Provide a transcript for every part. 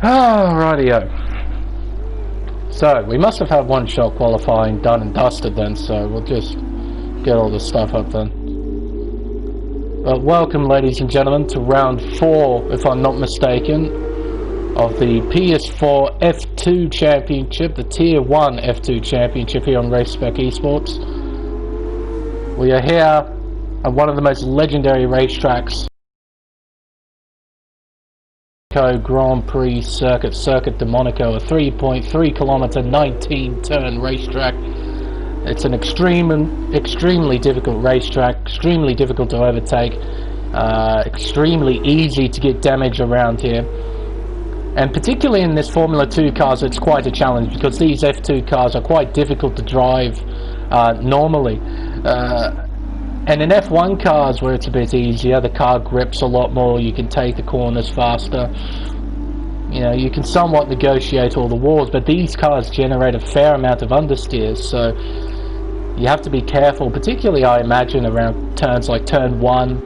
Oh, rightio. So, we must have had one shot qualifying done and dusted then, so we'll just get all this stuff up then. But welcome, ladies and gentlemen, to round 4, if I'm not mistaken, of the PS4 F2 Championship, the Tier 1 F2 Championship here on Race Spec Esports. We are here at one of the most legendary racetracks, Grand Prix Circuit de Monaco, a 3.3 kilometer 19 turn racetrack. It's an extremely difficult racetrack, extremely difficult to overtake, extremely easy to get damage around here, and particularly in this Formula 2 cars it's quite a challenge because these F2 cars are quite difficult to drive normally. And in F1 cars, where it's a bit easier, the car grips a lot more, you can take the corners faster, you know, you can somewhat negotiate all the wars, but these cars generate a fair amount of understeers, so you have to be careful, particularly I imagine around turns like turn 1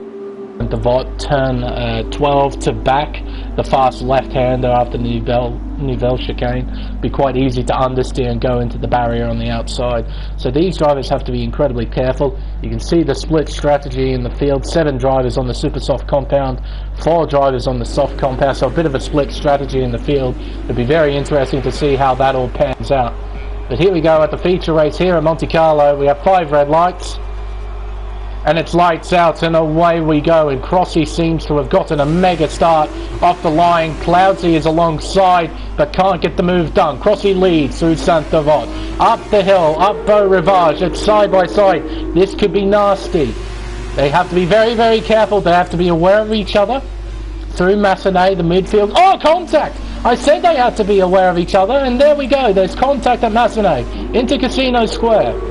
and turn 12 to back, the fast left-hander after Nouvelle chicane, be quite easy to understeer and go into the barrier on the outside. So these drivers have to be incredibly careful. You can see the split strategy in the field, 7 drivers on the super soft compound, 4 drivers on the soft compound, so a bit of a split strategy in the field. It'll be very interesting to see how that all pans out. But here we go at the feature race here at Monte Carlo. We have 5 red lights, and it's lights out, and away we go. And Crossy seems to have gotten a mega start off the line. Cloudsy is alongside, but can't get the move done. Crossy leads through Saint-Devot. Up the hill, up Beau Rivage, it's side by side. This could be nasty. They have to be very, very careful. They have to be aware of each other. Through Massenet, the midfield. Oh, contact! I said they had to be aware of each other, and there we go. There's contact at Massenet into Casino Square.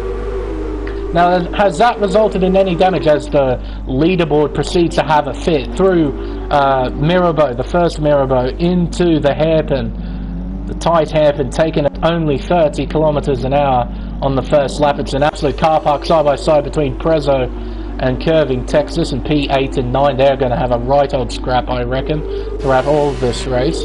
Now, has that resulted in any damage as the leaderboard proceeds to have a fit through Mirabeau, the first Mirabeau, into the hairpin, the tight hairpin, taken at only 30 kilometers an hour on the first lap. It's an absolute car park side by side between Prezzo and Curving Texas, and P8 and 9. They're going to have a right old scrap, I reckon, throughout all of this race.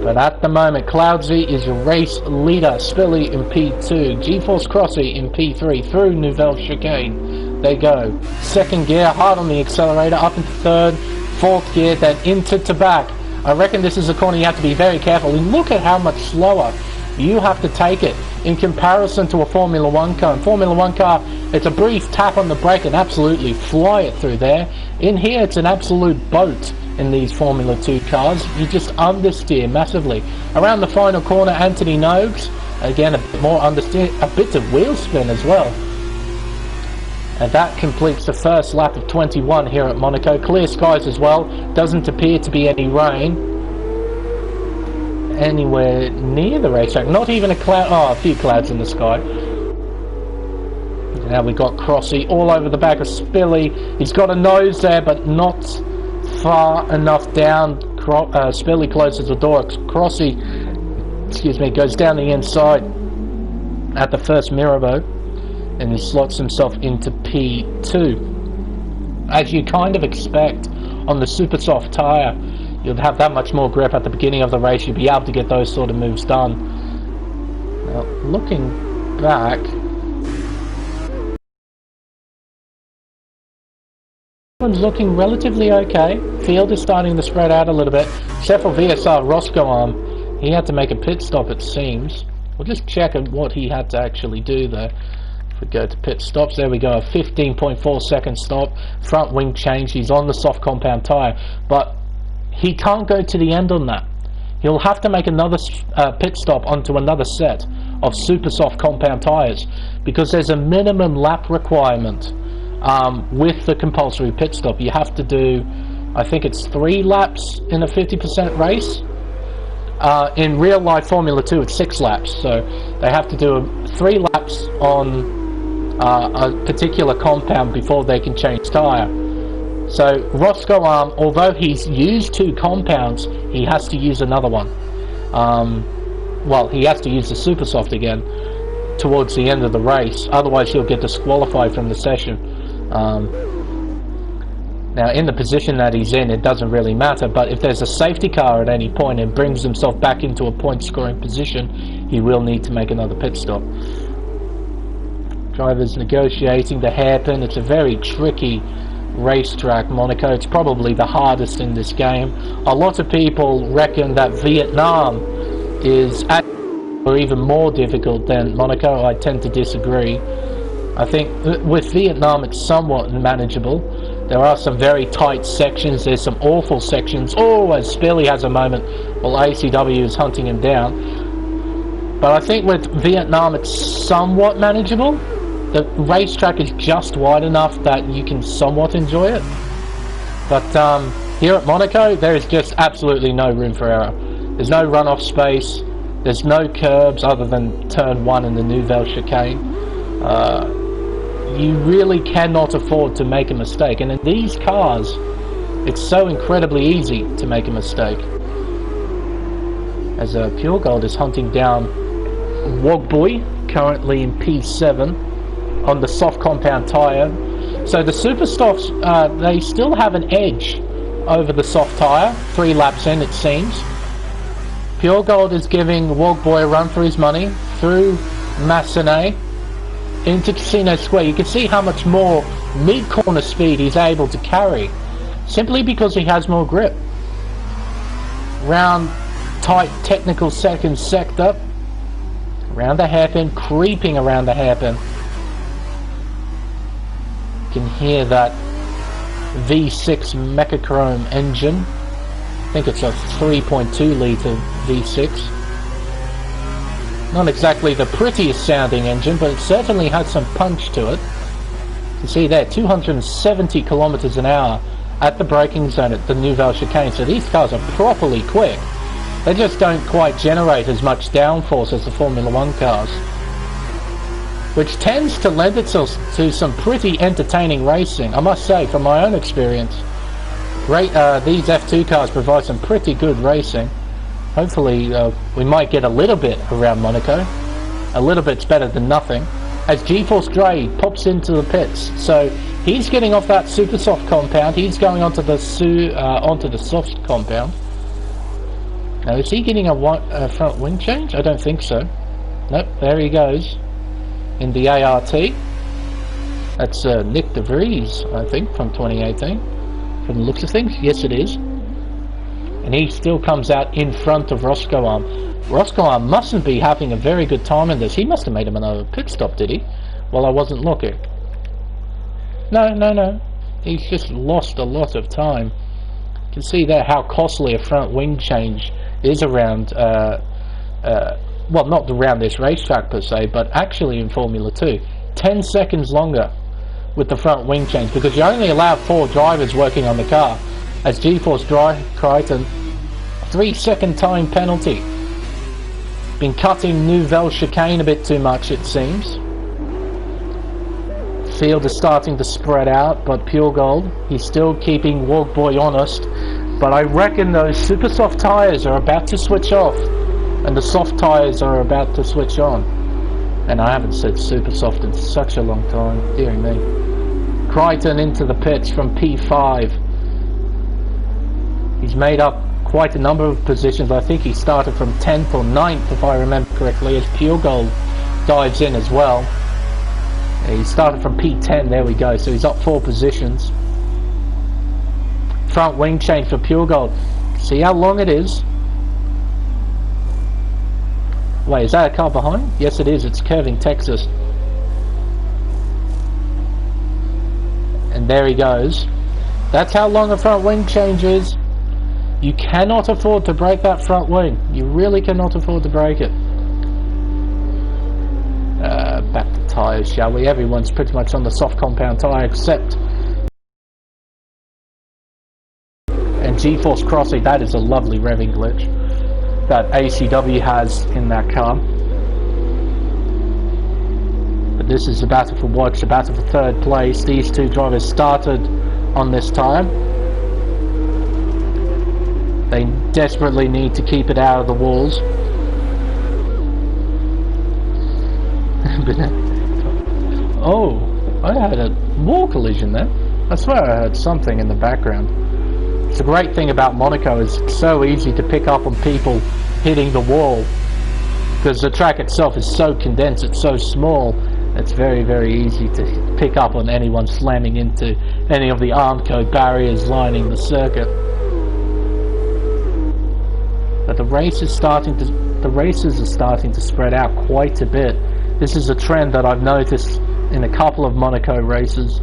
But at the moment, Cloudsy is your race leader, Spilly in P2, GeForce Crossy in P3, through Nouvelle Chicane. They go. Second gear, hard on the accelerator, up into third, fourth gear, then into to back. I reckon this is a corner you have to be very careful, and look at how much slower you have to take it in comparison to a Formula 1 car. In Formula 1 car, it's a brief tap on the brake and absolutely fly it through there. In here, it's an absolute boat. In these Formula 2 cars, you just understeer massively. Around the final corner, Anthony Nogues, again a bit more understeer, a bit of wheel spin as well. And that completes the first lap of 21 here at Monaco. Clear skies as well, doesn't appear to be any rain anywhere near the racetrack, not even a cloud, oh, a few clouds in the sky. Now we've got Crossy all over the back of Spilly. He's got a nose there, but not far enough down. Spilly closes the door. Crossy, excuse me, goes down the inside at the first Mirabeau, and he slots himself into P2. As you kind of expect on the super soft tyre, you'll have that much more grip at the beginning of the race. You'll be able to get those sort of moves done. Now, looking back, one's looking relatively okay. Field is starting to spread out a little bit, except for VSR Roscoe. He had to make a pit stop, it seems. We'll just check what he had to actually do there. If we go to pit stops, there we go, a 15.4 second stop, front wing change. He's on the soft compound tyre, but he can't go to the end on that. He'll have to make another pit stop onto another set of super soft compound tyres, because there's a minimum lap requirement. With the compulsory pit stop, you have to do, I think it's 3 laps in a 50% race. In real life Formula 2 it's 6 laps, so they have to do 3 laps on a particular compound before they can change tyre. So Roscoe, although he's used 2 compounds, he has to use another one. Well, he has to use the super soft again towards the end of the race, otherwise he'll get disqualified from the session. Now, in the position that he's in, it doesn't really matter, but if there's a safety car at any point and brings himself back into a point-scoring position, he will need to make another pit stop. Drivers negotiating the hairpin. It's a very tricky racetrack, Monaco. It's probably the hardest in this game. A lot of people reckon that Vietnam is or even more difficult than Monaco. I tend to disagree. I think with Vietnam it's somewhat manageable. There are some very tight sections, there's some awful sections. Oh, as Spilly has a moment while ACW is hunting him down. But I think with Vietnam it's somewhat manageable. The racetrack is just wide enough that you can somewhat enjoy it. But here at Monaco there is just absolutely no room for error. There's no runoff space, there's no curbs other than turn 1 in the Nouvelle Chicane. You really cannot afford to make a mistake, and in these cars it's so incredibly easy to make a mistake. As Pure Gold is hunting down Wogboy, currently in P7 on the soft compound tyre. So the super softs, they still have an edge over the soft tyre, 3 laps in it seems. Pure Gold is giving Wogboy a run for his money through Massenet into Casino Square. You can see how much more mid-corner speed he's able to carry, simply because he has more grip. Round tight technical second sector, around the hairpin, creeping around the hairpin. You can hear that V6 Mechachrome engine. I think it's a 3.2 litre V6. Not exactly the prettiest sounding engine, but it certainly has some punch to it. You can see there, 270 kilometers an hour at the braking zone at the Nouvelle Chicane. So these cars are properly quick. They just don't quite generate as much downforce as the Formula 1 cars, which tends to lend itself to some pretty entertaining racing, I must say, from my own experience. These F2 cars provide some pretty good racing. Hopefully we might get a little bit around Monaco. A little bit's better than nothing. As GeForce Dre pops into the pits, so he's getting off that super soft compound. He's going onto the soft compound. Now, is he getting a front wing change? I don't think so. Nope, there he goes in the ART. That's Nick de Vries, I think, from 2018. From the looks of things, yes it is. And he still comes out in front of Roscoe. Roscoe mustn't be having a very good time in this. He must have made him another pit stop, did he? Well, I wasn't looking. No. He's just lost a lot of time. You can see there how costly a front wing change is around, well, not around this racetrack per se, but actually in Formula 2. 10 seconds longer with the front wing change, because you only allow 4 drivers working on the car. As GeForce Crichton, 3-second time penalty. Been cutting Nouvelle Chicane a bit too much, it seems. Field is starting to spread out, but Pure Gold, he's still keeping Wogboy honest. But I reckon those super soft tyres are about to switch off, and the soft tyres are about to switch on. And I haven't said super soft in such a long time, dear me. Crichton into the pits from P5. He's made up quite a number of positions. I think he started from 10th or 9th, if I remember correctly, as Pure Gold dives in as well. He started from P10, there we go, so he's up 4 positions. Front wing change for Pure Gold. See how long it is? Wait, is that a car behind? Yes it is, it's curving Texas. And there he goes. That's how long a front wing change is. You cannot afford to break that front wing. You really cannot afford to break it. Back to tyres, shall we? Everyone's pretty much on the soft compound tyre except... And GeForce Crossing, that is a lovely revving glitch that ACW has in that car. But this is a battle for watch, a battle for 3rd place. These 2 drivers started on this tyre. They desperately need to keep it out of the walls. Oh, I had a more collision there. I swear I heard something in the background. It's the great thing about Monaco is it's so easy to pick up on people hitting the wall, because the track itself is so condensed, it's so small, it's very, very easy to pick up on anyone slamming into any of the Armco barriers lining the circuit. But the races are starting to spread out quite a bit. This is a trend that I've noticed in a couple of Monaco races,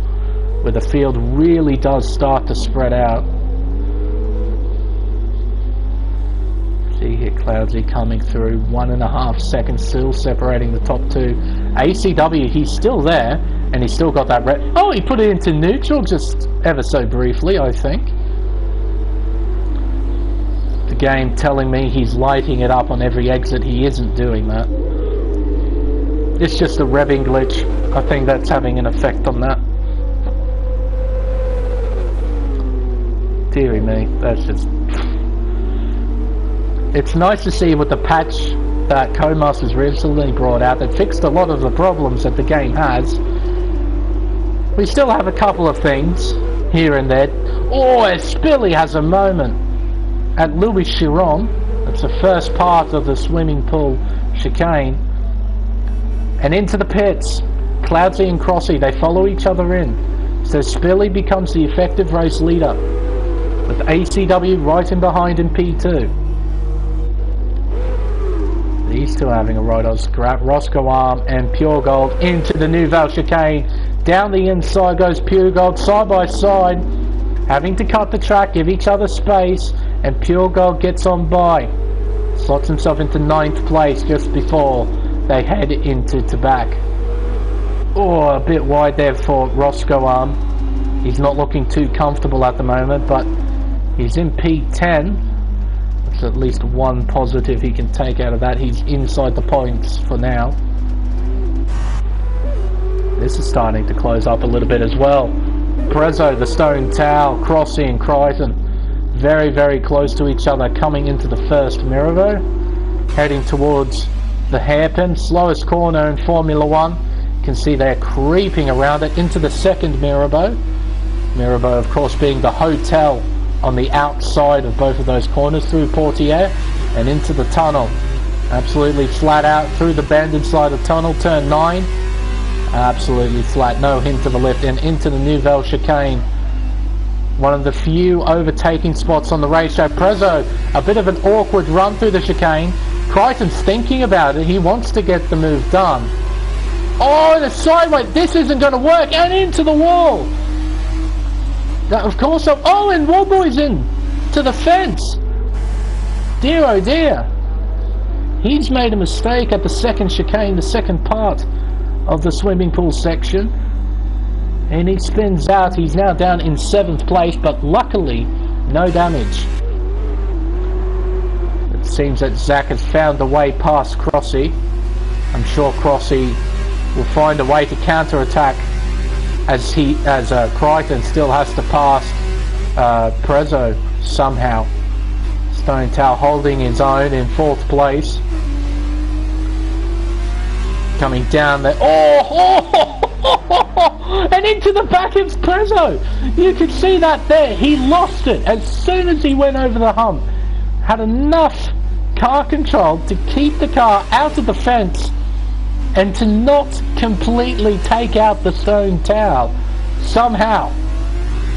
where the field really does start to spread out. See here, Cloudsy coming through, 1.5 seconds still separating the top two. ACW, he's still there, and he's still got that red. Oh, he put it into neutral just ever so briefly, I think. The game telling me he's lighting it up on every exit. He isn't doing that. It's just a revving glitch. I think that's having an effect on that. Deary me, that's just... It's nice to see with the patch that Codemasters recently brought out that fixed a lot of the problems that the game has. We still have a couple of things here and there. Oh, Spilly has a moment at Louis Chiron. That's the first part of the swimming pool chicane. And into the pits. Cloudsy and Crossy, they follow each other in. So Spilly becomes the effective race leader, with ACW right in behind in P2. These two having a ride on scrap. Roscoe Arm and Pure Gold into the Nouvelle chicane. Down the inside goes Pure Gold, side by side, having to cut the track, give each other space, and Pure Gold gets on by. Slots himself into 9th place just before they head into Tabac. Oh, a bit wide there for Roscoe Arm. He's not looking too comfortable at the moment, but he's in P10. That's at least one positive he can take out of that. He's inside the points for now. This is starting to close up a little bit as well. Prezzo, the Stone Towel, Crossy and Crichton very, very close to each other coming into the first Mirabeau. Heading towards the hairpin, slowest corner in Formula 1. You can see they're creeping around it into the second Mirabeau. Mirabeau, of course, being the hotel on the outside of both of those corners through Portier and into the tunnel. Absolutely flat out through the bend inside the tunnel, turn 9. Absolutely flat, no hint of a lift, and into the Nouvelle chicane. One of the few overtaking spots on the racetrack. Prezzo, a bit of an awkward run through the chicane. Crichton's thinking about it, he wants to get the move done. Oh, the sideway, this isn't going to work, and into the wall. Of course, oh, and Wallboy's in to the fence. Dear, oh dear. He's made a mistake at the second chicane, the second part of the swimming pool section. And he spins out. He's now down in 7th place, but luckily, no damage. It seems that Zach has found a way past Crossy. I'm sure Crossy will find a way to counter-attack as Crichton still has to pass Prezzo somehow. Stone Towel holding his own in 4th place. Coming down there. Oh! And into the back of Prezzo. You could see that there. He lost it as soon as he went over the hump. Had enough car control to keep the car out of the fence and to not completely take out the Stone Towel somehow.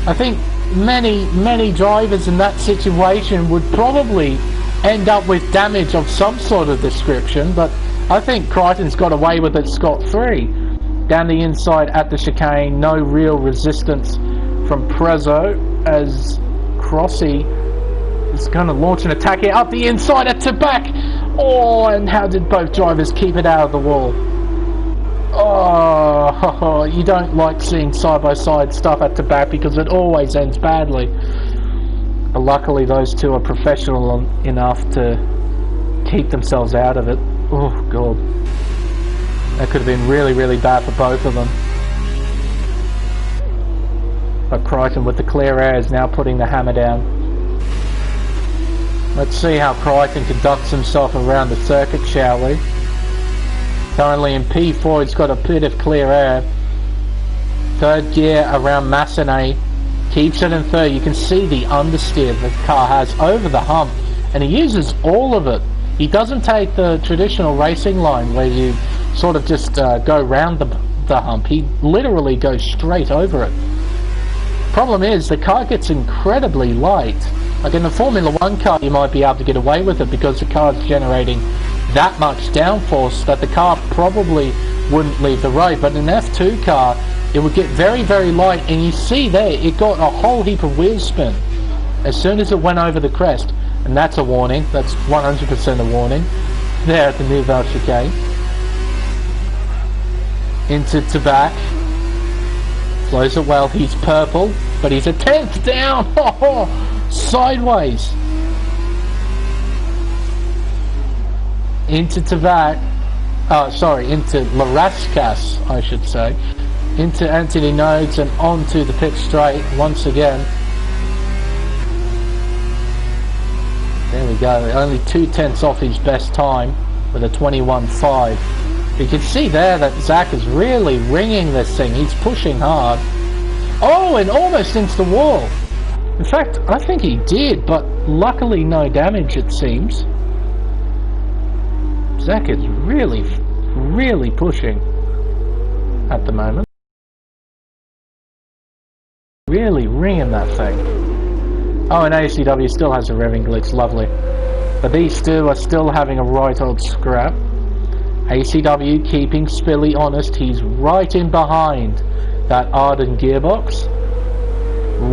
I think many drivers in that situation would probably end up with damage of some sort of description, but I think Crichton's got away with it scot-free. Down the inside at the chicane, no real resistance from Prezzo as Crossy is going to launch an attack here up the inside at Tabac. Oh, and how did both drivers keep it out of the wall? Oh, you don't like seeing side-by-side stuff at Tabac because it always ends badly. But luckily those two are professional enough to keep themselves out of it. Oh, God. That could have been really, really bad for both of them. But Crichton with the clear air is now putting the hammer down. Let's see how Crichton conducts himself around the circuit, shall we? Currently in P4, he's got a bit of clear air. third gear around Massenet, keeps it in third. You can see the understeer the car has over the hump, and he uses all of it. He doesn't take the traditional racing line where you sort of just go round the hump. He literally goes straight over it. Problem is, the car gets incredibly light. Like in the Formula 1 car, you might be able to get away with it because the car's generating that much downforce that the car probably wouldn't leave the road. But in an F2 car, it would get very, very light, and you see there, it got a whole heap of wheel spin as soon as it went over the crest. And that's a warning. That's 100% a warning. There at the Nouvelle chicane. Into Tabac. Flows it well. He's purple, but he's a 10th down. Sideways. Into Tabac. Into Larascas, I should say. Into Anthony Nodes and onto the pit straight once again. There we go, only 2/10 off his best time with a 21.5. You can see there that Zach is really ringing this thing. He's pushing hard. Oh, and almost into the wall. In fact, I think he did, but luckily no damage, it seems. Zach is really, really pushing at the moment. Really ringing that thing. Oh, and ACW still has a revving glitch, lovely. But these two are still having a right old scrap. ACW keeping Spilly honest. He's right in behind that Arden gearbox,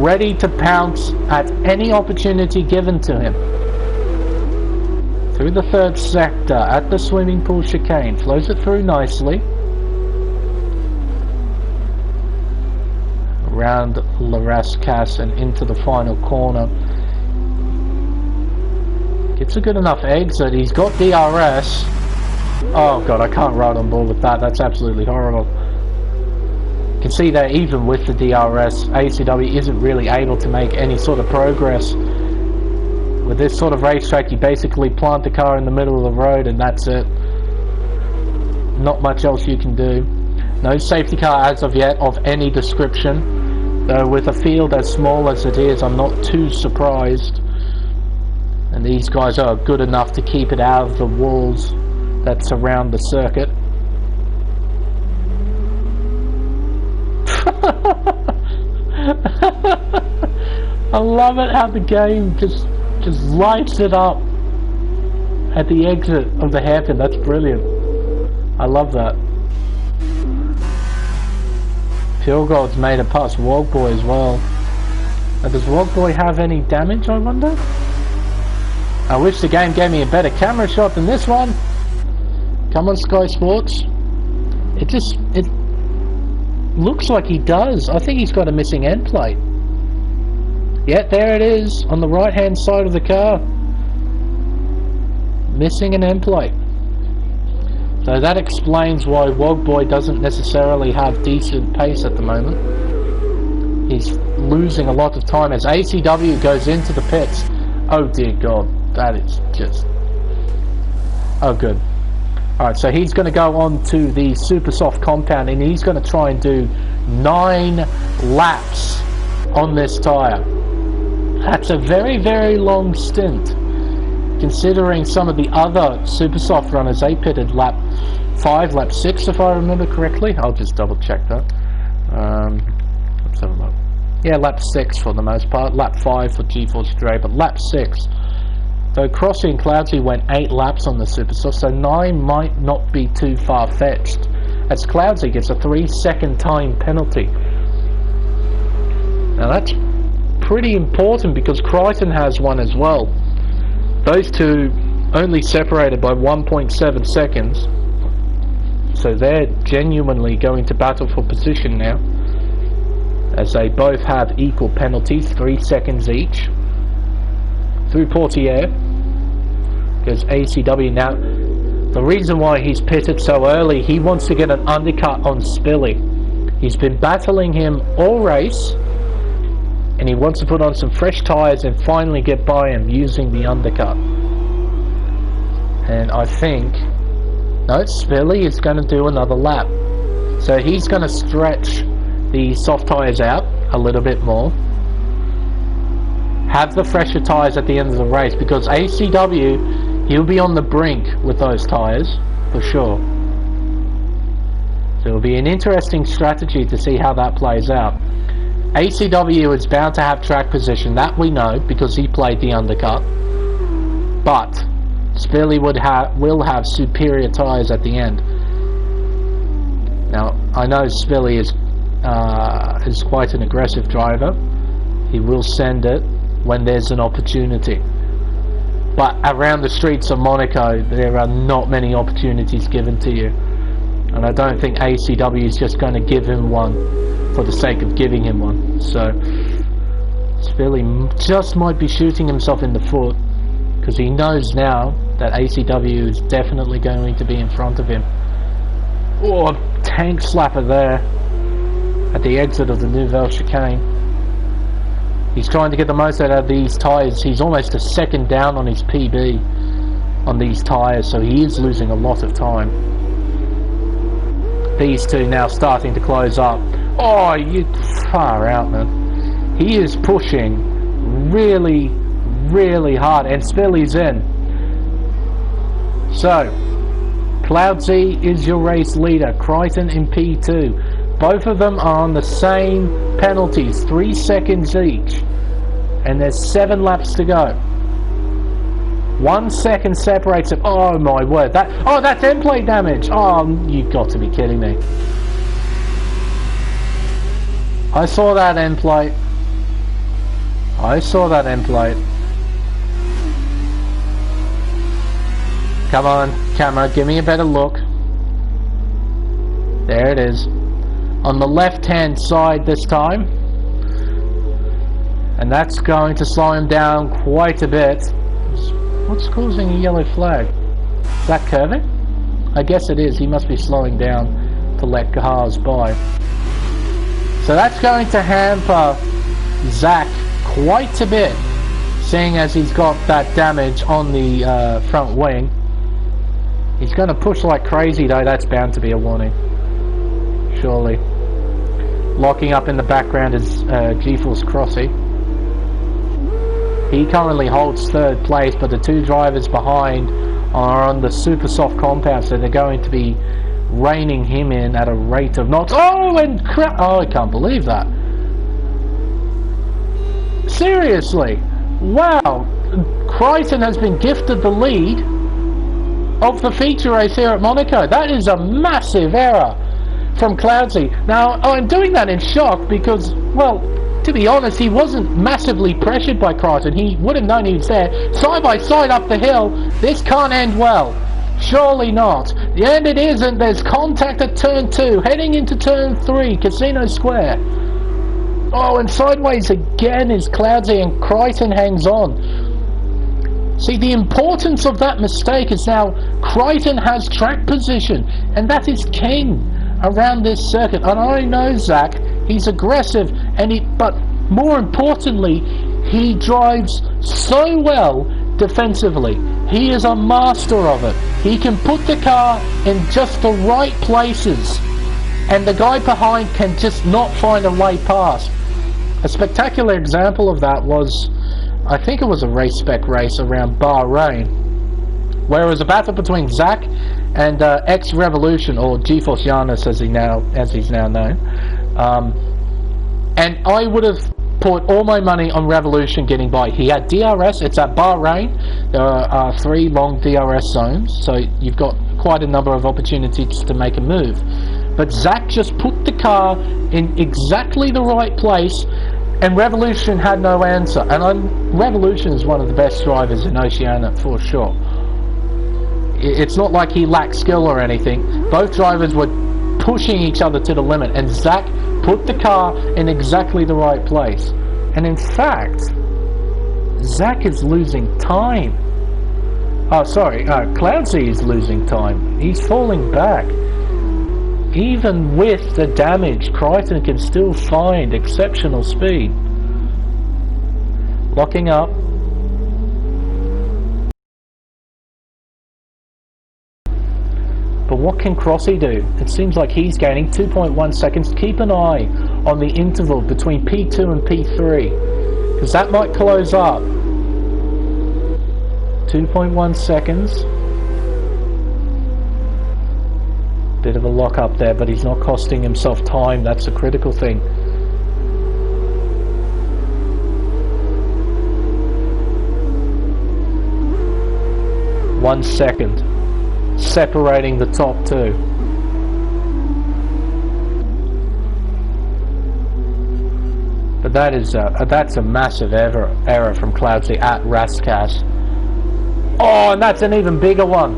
ready to pounce at any opportunity given to him. Through the third sector at the swimming pool chicane, flows it through nicely. Around Larascas and into the final corner. Gets a good enough exit. He's got DRS. Oh god, I can't ride on board with that. That's absolutely horrible. You can see that even with the DRS, ACW isn't really able to make any sort of progress. With this sort of racetrack, you basically plant the car in the middle of the road and that's it. Not much else you can do. No safety car as of yet of any description. Though with a field as small as it is, I'm not too surprised. And these guys are good enough to keep it out of the walls that surround the circuit. I love it how the game just lights it up at the exit of the hairpin. That's brilliant. I love that. Pure Gold's made it past Wogboy as well. Now, does Wogboy have any damage, I wonder? I wish the game gave me a better camera shot than this one. Come on, Sky Sports. It looks like he does. I think he's got a missing end plate. Yeah, there it is on the right hand side of the car. Missing an end plate. So that explains why Wogboy doesn't necessarily have decent pace at the moment. He's losing a lot of time as ACW goes into the pits. Oh dear god, that is just... Oh good. Alright, so he's going to go on to the super soft compound and he's going to try and do 9 laps on this tyre. That's a very, very long stint. Considering some of the other super soft runners, they pitted lap 5, lap 6 if I remember correctly. I'll just double check that. Let's have a look. Yeah, lap 6 for the most part. Lap 5 for G4 Stray, but lap 6. So Crossy and Cloudsy went 8 laps on the super soft, so 9 might not be too far-fetched. As Cloudsy gets a 3-second time penalty. Now that's pretty important because Crichton has one as well. Those two only separated by 1.7 seconds, so they're genuinely going to battle for position now, as they both have equal penalties, 3 seconds each. Through Portier goes ACW. Now, the reason why he's pitted so early, he wants to get an undercut on Spilly. He's been battling him all race, and he wants to put on some fresh tyres and finally get by him using the undercut. And I think... No, Spilly is going to do another lap. So he's going to stretch the soft tyres out a little bit more, have the fresher tyres at the end of the race, because ACW, he'll be on the brink with those tyres for sure. So it'll be an interesting strategy to see how that plays out. ACW is bound to have track position, that we know, because he played the undercut, but Spilly will have superior tyres at the end. Now I know Spilly is quite an aggressive driver. He will send it when there's an opportunity, but around the streets of Monaco there are not many opportunities given to you, and I don't think ACW is just going to give him one for the sake of giving him one. So Spilly just might be shooting himself in the foot, because he knows now that ACW is definitely going to be in front of him. Oh, a tank slapper there at the exit of the Nouvelle Chicane. He's trying to get the most out of these tyres. He's almost a second down on his PB on these tyres, so he is losing a lot of time. These two now starting to close up. Oh, you far out, man. He is pushing really, really hard, and Spilly's in. So Cloudsy is your race leader, Crichton in P2. Both of them are on the same penalties, 3 seconds each, and there's 7 laps to go. 1 second separates it. Oh my word, that's end plate damage. Oh, you've got to be kidding me. I saw that end plate. I saw that end plate. Come on, camera, give me a better look. There it is. On the left-hand side this time. And that's going to slow him down quite a bit. What's causing a yellow flag? Is that curving? I guess it is. He must be slowing down to let cars by. So that's going to hamper Zach quite a bit, seeing as he's got that damage on the front wing. He's going to push like crazy though. That's bound to be a warning, surely. Locking up in the background is GeForce Crossy. He currently holds 3rd place, but the 2 drivers behind are on the super soft compound, so they're going to be reining him in at a rate of knots. Oh, and crap! Oh, I can't believe that. Seriously, wow! Crichton has been gifted the lead of the feature race here at Monaco. That is a massive error from Cloudsy. Now, I'm doing that in shock because, well, to be honest, he wasn't massively pressured by Crichton. He would have known he was there. Side by side up the hill. This can't end well. Surely not. And it isn't. There's contact at turn 2, heading into turn 3, Casino Square. Oh, and sideways again is Cloudsy, and Crichton hangs on. See, the importance of that mistake is now Crichton has track position, and that is king around this circuit. And I know Zach, he's aggressive, but more importantly, he drives so well defensively. He is a master of it. He can put the car in just the right places, and the guy behind can just not find a way past. A spectacular example of that was, I think it was a race spec race around Bahrain, where it was a battle between Zach and ex-Revolution, or GeForce Giannis as he's now known. And I would have put all my money on Revolution getting by. He had DRS. It's at Bahrain. There are 3 long DRS zones, so you've got quite a number of opportunities to make a move. But Zach just put the car in exactly the right place, and Revolution had no answer. And Revolution is one of the best drivers in Oceania for sure. It's not like he lacked skill or anything. Both drivers were pushing each other to the limit, and Zach put the car in exactly the right place. And in fact, Zach is losing time. Oh, sorry, Cloudsy is losing time. He's falling back. Even with the damage, Crichton can still find exceptional speed. Locking up. But what can Crossy do? It seems like he's gaining 2.1 seconds. Keep an eye on the interval between P2 and P3, because that might close up. 2.1 seconds. Bit of a lock up there, but he's not costing himself time. That's a critical thing. One second separating the top two. But that is that's a massive error from Cloudsy at Raskas. Oh, and that's an even bigger one.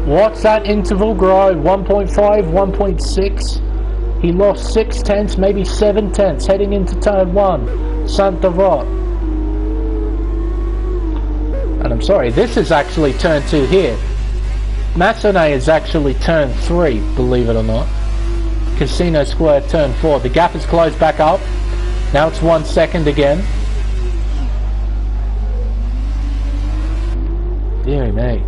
What's that interval grow? 1.5, 1.6? He lost 6 tenths, maybe 7 tenths heading into turn 1. Santa Vot. And I'm sorry, this is actually turn 2 here. Massonnet is actually turn 3, believe it or not. Casino Square turn 4. The gap is closed back up. Now it's 1 second again. Dear me.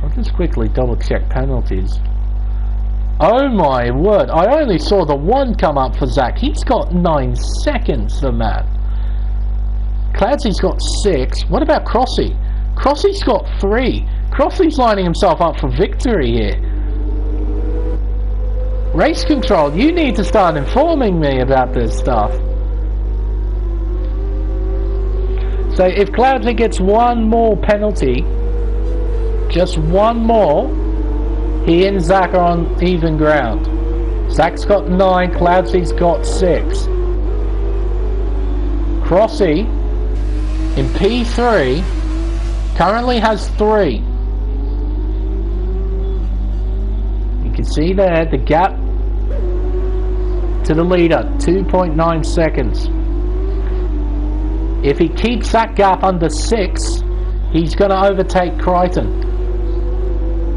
I'll just quickly double check penalties. Oh my word, I only saw the one come up for Zach. He's got 9 seconds, the man. Cloudsy's got 6. What about Crossy? Crossy's got 3. Crossy's lining himself up for victory here. Race Control, you need to start informing me about this stuff. So if Cloudsy gets one more penalty, just one more, he and Zach are on even ground. Zach's got 9, Cloudsy's got 6. Crossy in P3 currently has 3. You can see there the gap to the leader, 2.9 seconds. If he keeps that gap under 6, he's going to overtake Crichton.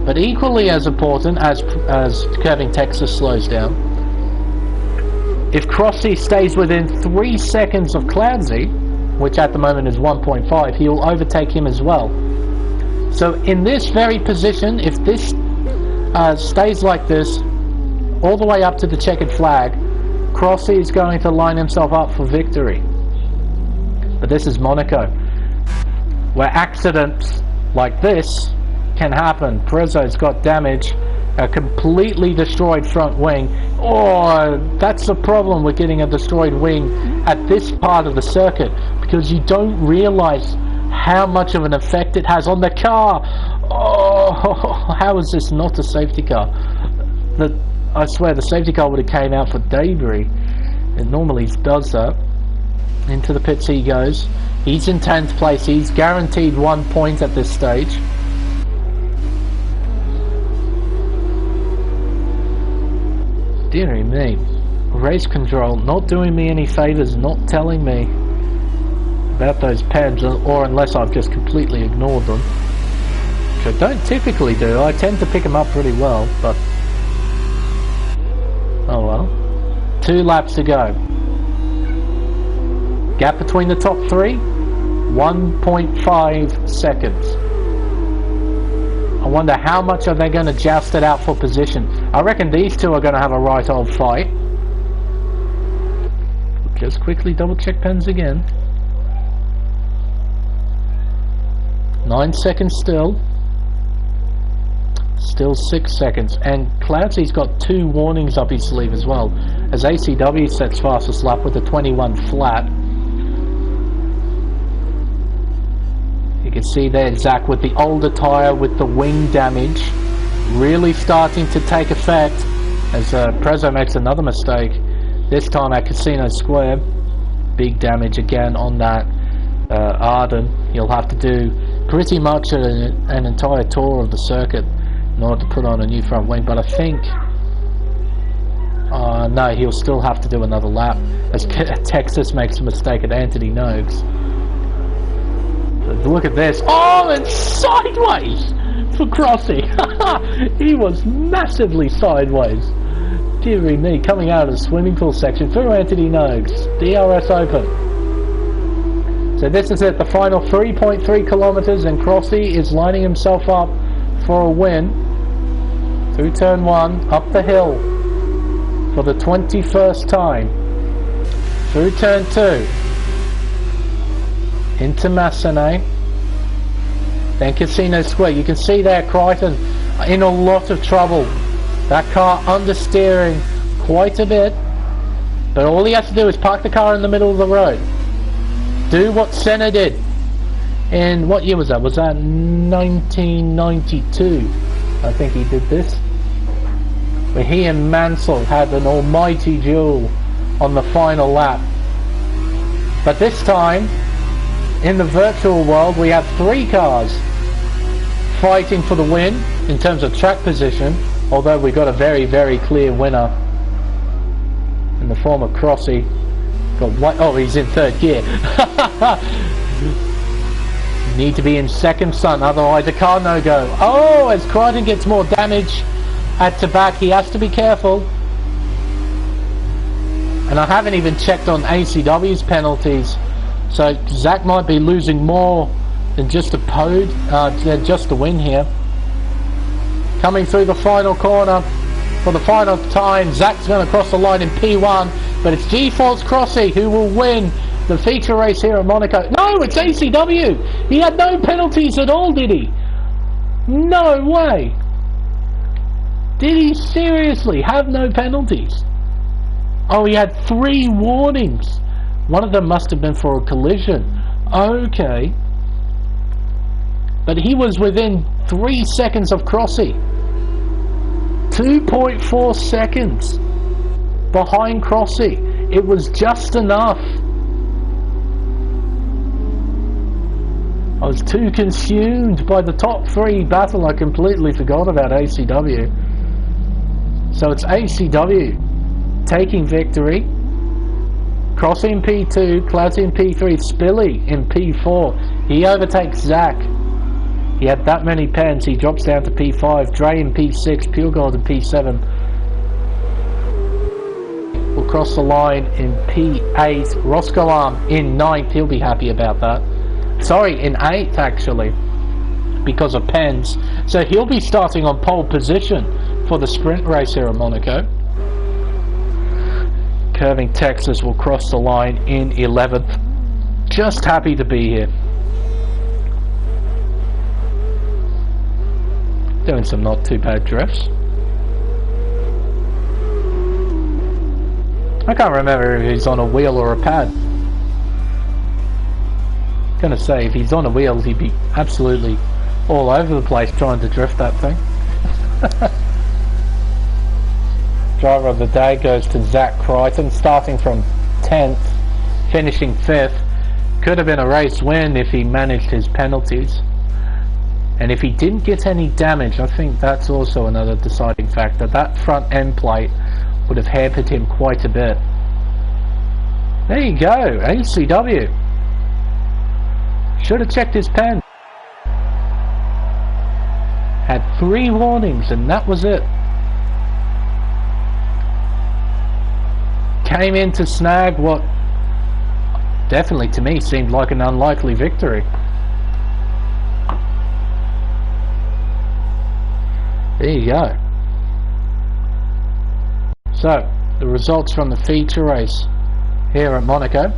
But equally as important as Curving Texas slows down, if Crossy stays within 3 seconds of Cloudsy, which at the moment is 1.5, he will overtake him as well. So in this very position, if this stays like this all the way up to the checkered flag, Crossy is going to line himself up for victory. But this is Monaco, where accidents like this can happen. Prezzo's got damage, a completely destroyed front wing. Oh, that's the problem with getting a destroyed wing at this part of the circuit, because you don't realize how much of an effect it has on the car. Oh, how is this not a safety car? I swear the safety car would have came out for debris. It normally does that. Into the pits he goes. He's in 10th place. He's guaranteed 1 point at this stage. Dearie me. Race Control not doing me any favours, not telling me about those pens, or unless I've just completely ignored them, which I don't typically do. I tend to pick them up pretty well, but oh well. 2 laps to go. Gap between the top 3, 1.5 seconds. I wonder how much are they going to joust it out for position. I reckon these two are going to have a right old fight. Just quickly double check pens again. 9 seconds still. Still 6 seconds. And Cloudsy's got 2 warnings up his sleeve as well, as ACW sets fastest lap with a 21 flat. You can see there Zach with the older tyre with the wing damage really starting to take effect, as Prezzo makes another mistake, this time at Casino Square. Big damage again on that Arden. He'll have to do pretty much an entire tour of the circuit in order to put on a new front wing, but I think no, he'll still have to do another lap as Texas makes a mistake at Anthony Noakes. Look at this. Oh, and sideways for Crossy. He was massively sideways. Deary me, coming out of the swimming pool section for Anthony Noakes. DRS Open. So this is it, the final 3.3 kilometers, and Crossy is lining himself up for a win. Through turn 1, up the hill for the 21st time. Through turn 2, into Massenet, then Casino Square. You can see there Crichton in a lot of trouble. That car understeering quite a bit, but all he has to do is park the car in the middle of the road. Do what Senna did in, what year was that? Was that 1992? I think he did this, where he and Mansell had an almighty duel on the final lap. But this time, in the virtual world, we have 3 cars fighting for the win in terms of track position, although we got a very, very clear winner in the form of Crossy. Oh, he's in 3rd gear. Need to be in 2nd, son, otherwise the car no go. Oh, as Crichton gets more damage at the back, he has to be careful. And I haven't even checked on ACW's penalties, so Zach might be losing more than just a than just a win here. Coming through the final corner for the final time, Zach's going to cross the line in P1, but it's G-Force Crossy who will win the feature race here at Monaco. No, it's ACW! He had no penalties at all, did he? No way! Did he seriously have no penalties? Oh, he had 3 warnings. One of them must have been for a collision. Okay. But he was within 3 seconds of Crossy. 2.4 seconds behind Crossy. It was just enough. I was too consumed by the top 3 battle, I completely forgot about ACW. So it's ACW taking victory. Crossy in P2, Cloudsy in P3, Spilly in P4. He overtakes Zach. He had that many pens, he drops down to P5. Dre in P6, Pure Gold in P7. Will cross the line in P8. Roscoe Arm in 9th, he'll be happy about that. Sorry, in 8th actually, because of pens. So he'll be starting on pole position for the sprint race here at Monaco. Curving Texas will cross the line in 11th. Just happy to be here. Doing some not too bad drifts. I can't remember if he's on a wheel or a pad. Gonna say if he's on a wheel he'd be absolutely all over the place trying to drift that thing. Driver of the day goes to Zach Crichton, starting from 10th, finishing 5th. Could have been a race win if he managed his penalties. And if he didn't get any damage, I think that's also another deciding factor. That front end plate would have hampered him quite a bit. There you go, ACW. Should have checked his pen. Had 3 warnings and that was it. Came in to snag what definitely to me seemed like an unlikely victory. There you go. So, the results from the feature race here at Monaco.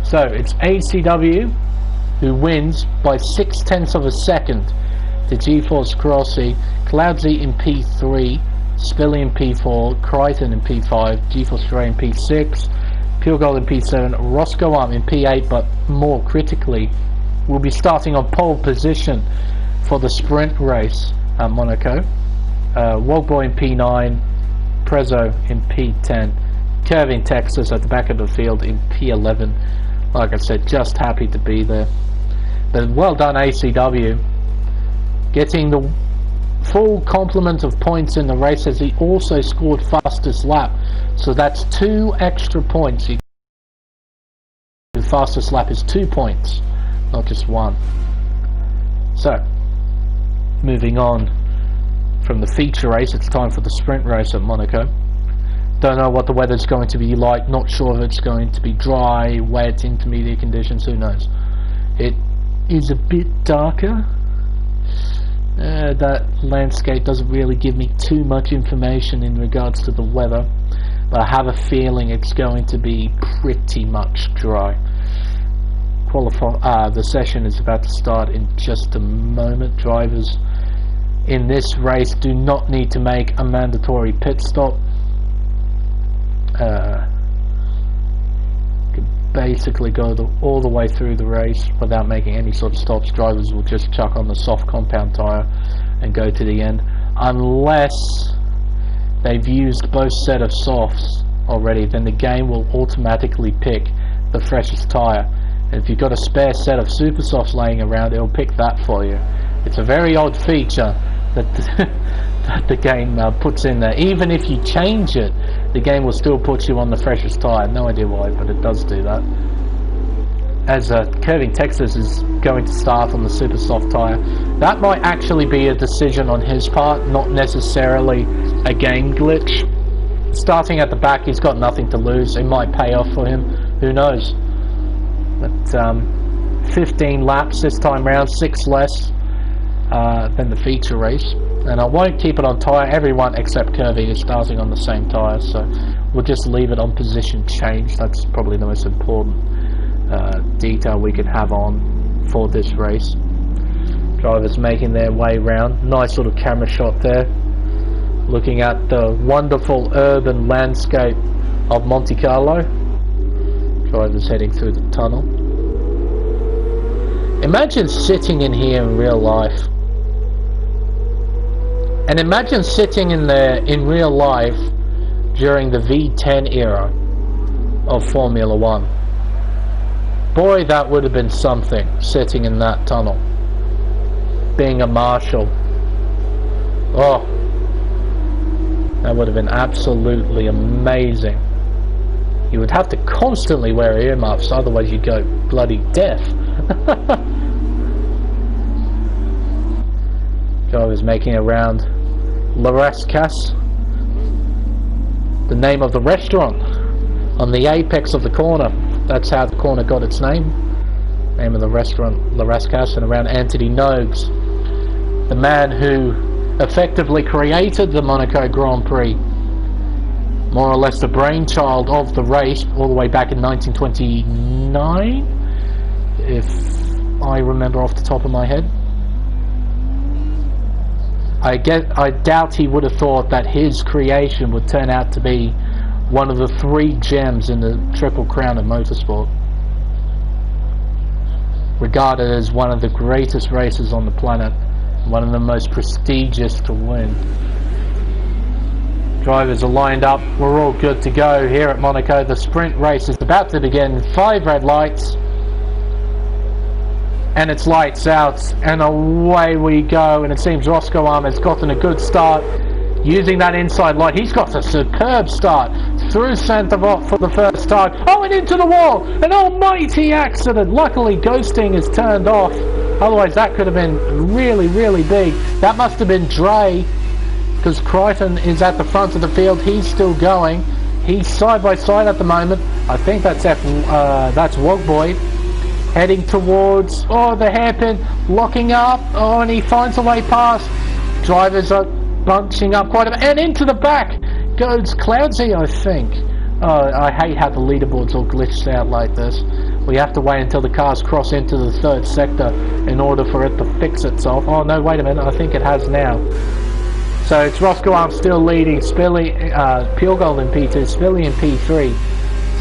So, it's ACW who wins by 0.6 of a second to G-Force Crossy, Cloudsy in P3, Spilly in P4, Crichton in P5, G-Force Dre in P6, Pure Gold in P7, Roscoe Arm in P8, but more critically, will be starting on pole position for the sprint race at Monaco. Wogboy in P9, Prezzo in P10, Curving Texas at the back of the field in P11. Like I said, just happy to be there. But well done ACW, getting the full complement of points in the race as he also scored fastest lap. So that's 2 extra points. The fastest lap is 2 points, not just 1. So, moving on from the feature race, it's time for the sprint race at Monaco. Don't know what the weather's going to be like, not sure if it's going to be dry, wet, intermediate conditions, who knows. It is a bit darker That landscape doesn't really give me too much information in regards to the weather, but I have a feeling it's going to be pretty much dry. The session is about to start in just a moment. Drivers in this race do not need to make a mandatory pit stop. Can basically go all the way through the race without making any sort of stops. Drivers will just chuck on the soft compound tyre and go to the end, unless they've used both set of softs already. Then the game will automatically pick the freshest tyre. And if you've got a spare set of super softs laying around, it'll pick that for you. It's a very odd feature that that the game puts in there. Even if you change it, the game will still put you on the freshest tyre. No idea why, but it does do that. As Curving Texas is going to start on the super soft tyre, that might actually be a decision on his part, not necessarily a game glitch. Starting at the back, he's got nothing to lose. It might pay off for him. Who knows? But 15 laps this time round, 6 less than the feature race, and I won't keep it on tyre. Everyone except Curvy is starting on the same tyre, so we'll just leave it on position change. That's probably the most important detail we can have on for this race. Drivers making their way round. Nice little camera shot there, looking at the wonderful urban landscape of Monte Carlo. Drivers heading through the tunnel. Imagine sitting in here in real life, and imagine sitting in there in real life during the V10 era of Formula 1. Boy, that would have been something, sitting in that tunnel, being a marshal. Oh, that would have been absolutely amazing. You would have to constantly wear earmuffs, otherwise you'd go bloody deaf. Drivers making around La Rascasse, the name of the restaurant on the apex of the corner. That's how the corner got its name. Name of the restaurant, La Rascasse, and around Anthony Nogues, the man who effectively created the Monaco Grand Prix. More or less the brainchild of the race, all the way back in 1929, if I remember off the top of my head. I doubt he would have thought that his creation would turn out to be one of the 3 gems in the Triple Crown of motorsport, regarded as one of the greatest races on the planet, one of the most prestigious to win. Drivers are lined up. We're all good to go here at Monaco. The sprint race is about to begin. 5 red lights, and it's lights out, and away we go. And it seems Roscoe Arm has gotten a good start using that inside light. He's got a superb start through Saint-Avold for the first time. Oh, and into the wall! An almighty accident. Luckily, ghosting is turned off. Otherwise, that could have been really, really big. That must have been Dre, because Crichton is at the front of the field. He's still going. He's side by side at the moment. I think that's Wogboy heading towards the hairpin, locking up. Oh, and he finds a way past. Drivers are bunching up quite a bit, and into the back goes Cloudsy, I think. Oh, I hate how the leaderboard's all glitched out like this. We have to wait until the cars cross into the 3rd sector in order for it to fix itself. Oh no, wait a minute, I think it has now. So it's Roscoe Arm still leading, Puregold in P2, Spilly in P3.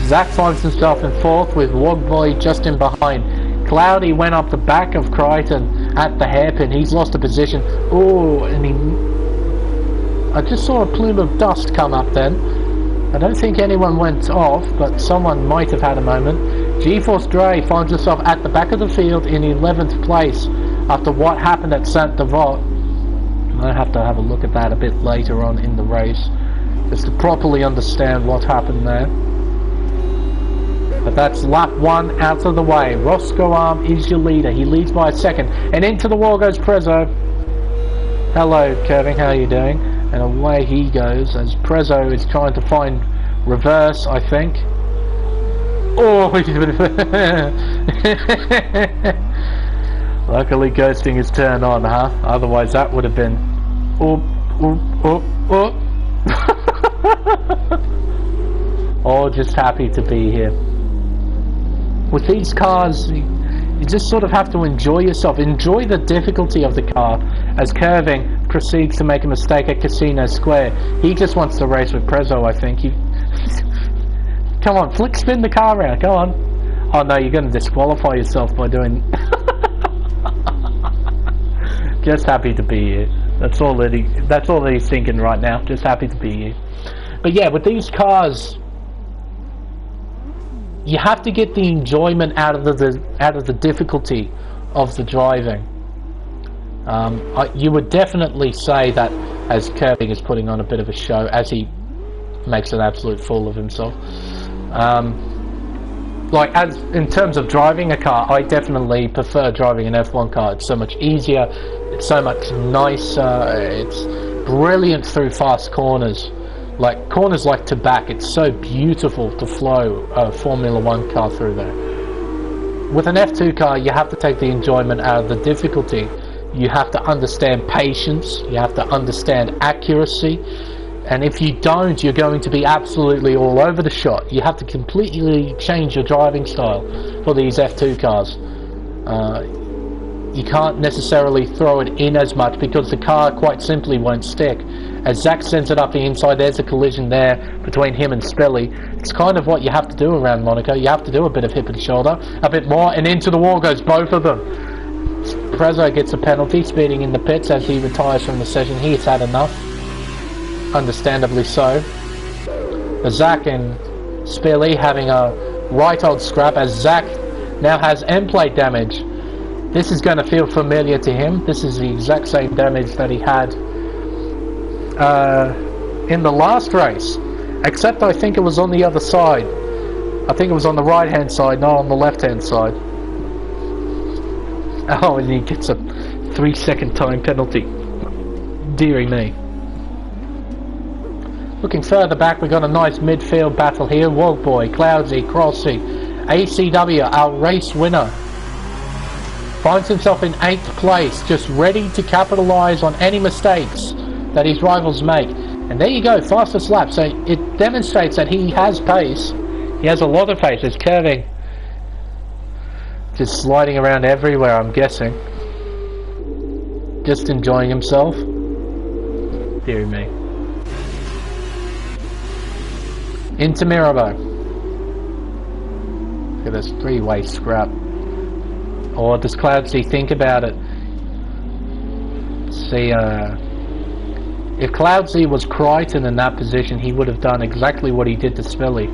Zach finds himself in 4th with Wogboy just in behind. Cloudy went up the back of Crichton at the hairpin. He's lost a position. Oh, and I just saw a plume of dust come up then. I don't think anyone went off, but someone might have had a moment. GeForce Dre finds himself at the back of the field in 11th place after what happened at Saint-Avold. I'll have to have a look at that a bit later on in the race, just to properly understand what happened there. But that's lap 1 out of the way. Roscoe Arm is your leader. He leads by a second. And into the wall goes Prezzo. Hello, Curving. How are you doing? And away he goes as Prezzo is trying to find reverse, I think. Oh, Luckily ghosting is turned on, huh? Otherwise that would have been... Oh, oh, oh, oh. Oh, just happy to be here. With these cars, you just sort of have to enjoy yourself. Enjoy the difficulty of the car as Curving proceeds to make a mistake at Casino Square. He just wants to race with Prezzo, I think. Come on, flick spin the car around, go on. Oh no, you're going to disqualify yourself by doing... Just happy to be here. That's all that he's thinking right now. Just happy to be here. But yeah, with these cars, you have to get the enjoyment out of the difficulty of the driving. You would definitely say that as Curving is putting on a bit of a show, as he makes an absolute fool of himself. Like, as in terms of driving a car, I definitely prefer driving an F1 car. It's so much easier, it's so much nicer, it's brilliant through fast corners. Like, corners like to back, it's so beautiful to flow a Formula 1 car through there. With an F2 car, you have to take the enjoyment out of the difficulty. You have to understand patience, you have to understand accuracy, and if you don't, you're going to be absolutely all over the shot. You have to completely change your driving style for these F2 cars. You can't necessarily throw it in as much because the car quite simply won't stick. As Zach sends it up the inside, there's a collision there between him and Spilly. It's kind of what you have to do around Monaco. You have to do a bit of hip and shoulder, a bit more, and into the wall goes both of them. Prezzo gets a penalty, speeding in the pits as he retires from the session. He's had enough. Understandably so. Zach and Spilly having a right old scrap as Zach now has end plate damage. This is going to feel familiar to him. This is the exact same damage that he had in the last race, except I think it was on the other side. I think it was on the right hand side, not on the left hand side. Oh, and he gets a 3-second time penalty. Deary me. Looking further back, we got a nice midfield battle here. Wogboy, Cloudsy, Crossy, ACW, our race winner, finds himself in 8th place, just ready to capitalise on any mistakes that his rivals make. And there you go, fastest lap. So it demonstrates that he has pace. He has a lot of pace. It's Curving just sliding around everywhere, I'm guessing. Just enjoying himself. Dear me. Into Mirabeau. Look at this three-way scrap. Or does Cloudsy think about it? See, if Cloudsy was Crichton in that position, he would have done exactly what he did to Spilly.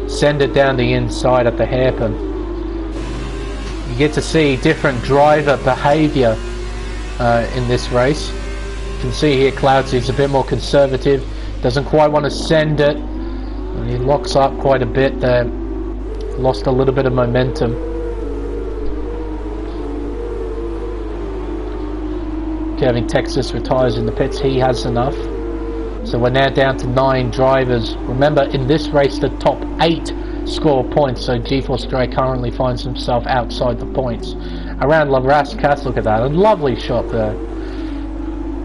Send it down the inside at the hairpin. You get to see different driver behaviour in this race. You can see here Cloudsy's a bit more conservative, doesn't quite want to send it. And he locks up quite a bit there. Lost a little bit of momentum. Kevin Texas retires in the pits. He has enough. So we're now down to 9 drivers. Remember, in this race the top 8 score points, so GeForce Dre currently finds himself outside the points. Around La Rascasse, look at that, a lovely shot there.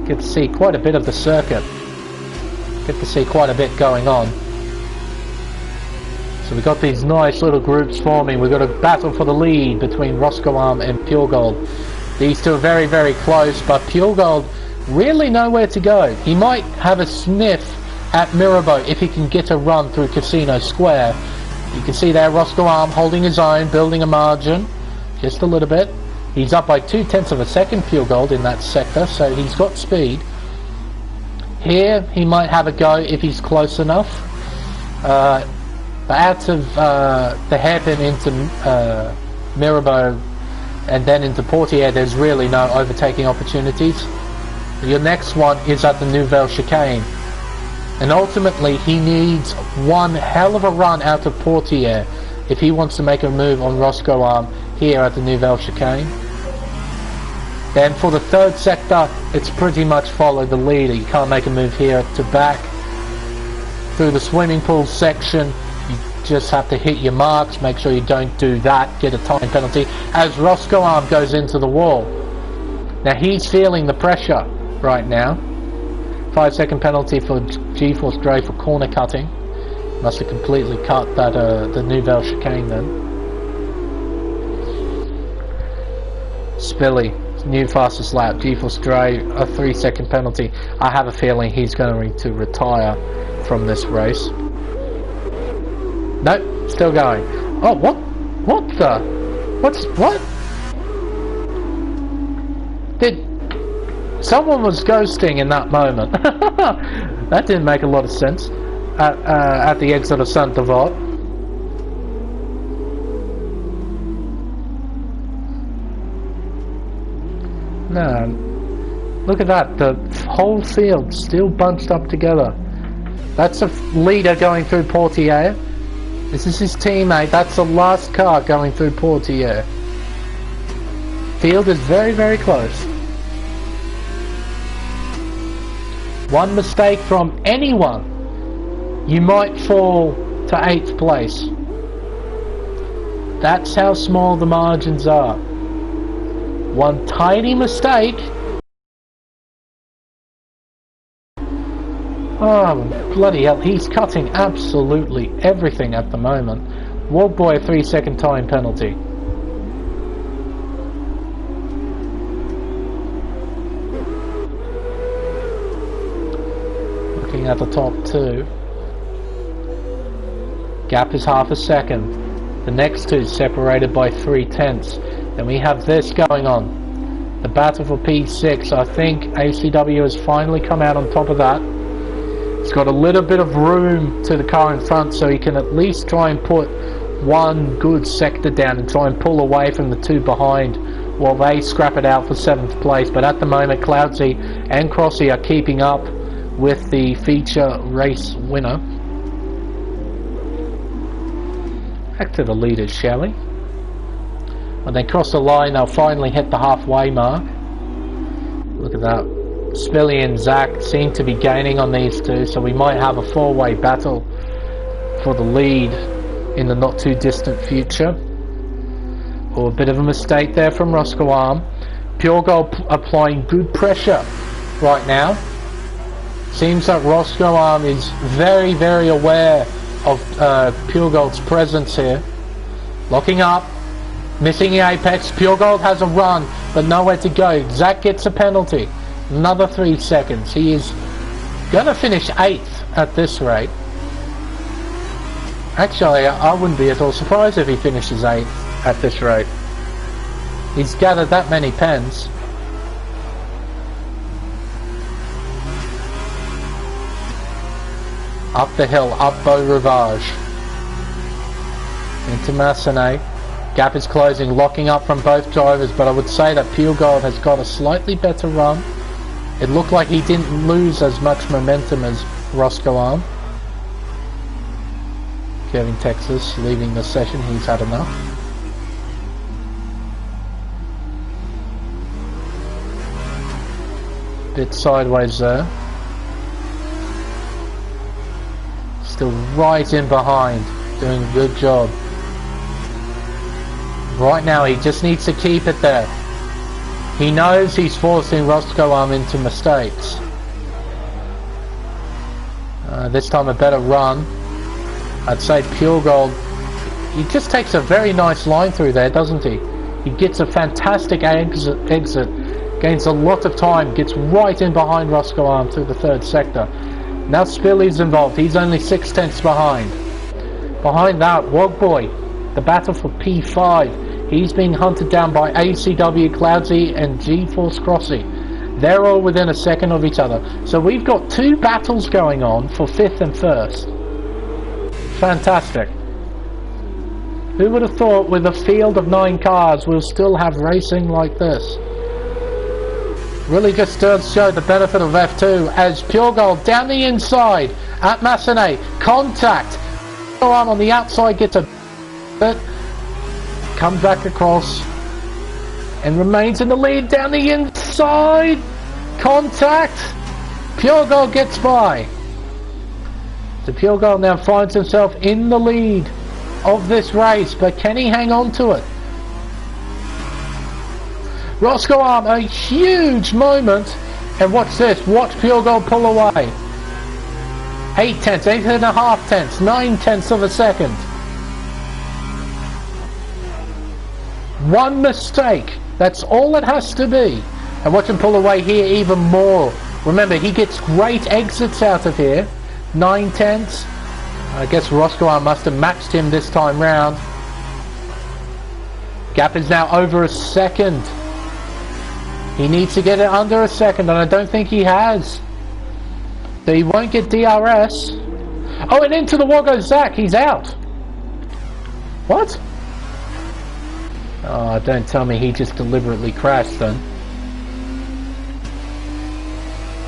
Get to see quite a bit of the circuit. Get to see quite a bit going on. So we've got these nice little groups forming. We've got a battle for the lead between Roscoe Arm and Pure Gold. These two are very, very close, but Pure Gold really nowhere to go. He might have a sniff at Mirabeau if he can get a run through Casino Square. You can see there Roscoe Arm holding his own, building a margin, just a little bit. He's up by 0.2 of a second, Pure Gold, in that sector, so he's got speed. Here, he might have a go if he's close enough. But out of the hairpin into Mirabeau and then into Portier, there's really no overtaking opportunities. Your next one is at the Nouvelle Chicane. And ultimately, he needs one hell of a run out of Portier if he wants to make a move on Roscoe Arm here at the Nouvelle Chicane. Then for the third sector, it's pretty much follow the leader. You can't make a move here to back. Through the swimming pool section, you just have to hit your marks, make sure you don't do that, get a time penalty, as Roscoe Arm goes into the wall. Now he's feeling the pressure right now. 5-second penalty for G-Force Dre for corner cutting. Must have completely cut that the Nouvelle chicane then. Spilly, new fastest lap. G-Force Dre, a 3-second penalty. I have a feeling he's going to retire from this race. Nope, still going. Oh, what? What the? What? Someone was ghosting in that moment. That didn't make a lot of sense. At the exit of Saint-Devote. No, look at that. The whole field still bunched up together. That's a leader going through Portier. This is his teammate. That's the last car going through Portier. Field is very, very close. One mistake from anyone, you might fall to 8th place. That's how small the margins are. One tiny mistake. Oh, bloody hell, he's cutting absolutely everything at the moment. Wogboy, a 3-second time penalty. Looking at the top two. Gap is half a second. The next two separated by 3/10. Then we have this going on. The battle for P6. I think ACW has finally come out on top of that. He's got a little bit of room to the car in front, so he can at least try and put one good sector down and try and pull away from the two behind while they scrap it out for 7th place. But at the moment, Cloudsy and Crossy are keeping up with the feature race winner. Back to the leaders, shall we? When they cross the line, they'll finally hit the halfway mark. Look at that. Spilly and Zach seem to be gaining on these two, so we might have a 4-way battle for the lead in the not too distant future. Or a bit of a mistake there from Roscoe Arm. Pure Gold applying good pressure right now. Seems like Roscoe Arm is very, very aware of Pure Gold's presence here. Locking up, missing the apex. Pure Gold has a run, but nowhere to go. Zach gets a penalty. Another 3 seconds. He is going to finish 8th at this rate. Actually, I wouldn't be at all surprised if he finishes 8th at this rate. He's gathered that many pens. Up the hill, up Beau Rivage. Into Massenet. Gap is closing, locking up from both drivers, but I would say that Pure Gold has got a slightly better run. It looked like he didn't lose as much momentum as Roscoe Arm. Kevin Texas leaving the session, he's had enough. Bit sideways there. Still right in behind, doing a good job. Right now he just needs to keep it there. He knows he's forcing Roscoe Arm into mistakes. This time a better run. I'd say Pure Gold, he just takes a very nice line through there, doesn't he? He gets a fantastic exit, gains a lot of time, gets right in behind Roscoe Arm through the 3rd sector. Now Spilly's involved, he's only 6/10 behind. Behind that, Wogboy, the battle for P5. He's being hunted down by ACW, Cloudsy and G-Force Crossy. They're all within a second of each other. So we've got 2 battles going on for 5th and 1st. Fantastic. Who would have thought with a field of 9 cars we'll still have racing like this? Really just does show the benefit of F2 as Pure Gold down the inside at Massenet. Contact. Arm on the outside gets a bit. Comes back across and remains in the lead down the inside. Contact. Pure Gold gets by. So Purgold now finds himself in the lead of this race, but can he hang on to it? Roscoe Arm, a huge moment, and watch this, watch Purgold pull away. 8 tenths, 8.5 tenths, 9 tenths of a second. One mistake, that's all it has to be. And watch him pull away here even more. Remember, he gets great exits out of here. 9 tenths. I guess Roscoe must have matched him this time round. Gap is now over a second. He needs to get it under a second, and I don't think he has. So he won't get DRS. Oh, and into the wall goes Zach. He's out. What? Oh, don't tell me he just deliberately crashed then.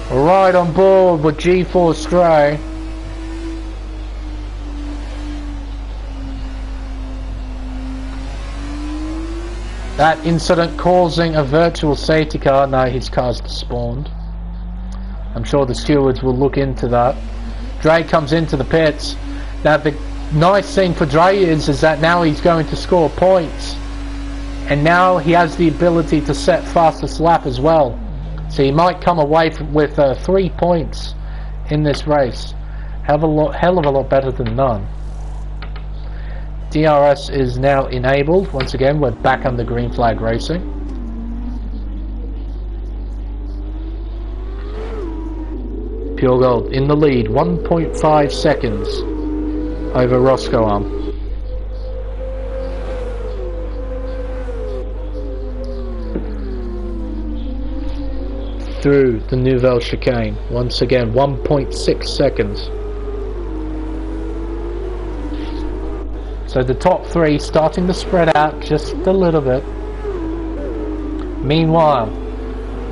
Right on board with G4 Stray. That incident causing a virtual safety car. No, his car's despawned. I'm sure the stewards will look into that. Dre comes into the pits. Now the nice thing for Dre is that now he's going to score points. And now he has the ability to set fastest lap as well. So he might come away with 3 points in this race. Hell of a lot better than none. DRS is now enabled. Once again, we're back under green flag racing. Purgold in the lead, 1.5 seconds over Roscoe Arm. Through the Nouvelle chicane. Once again, 1.6 seconds. So the top three starting to spread out just a little bit. Meanwhile,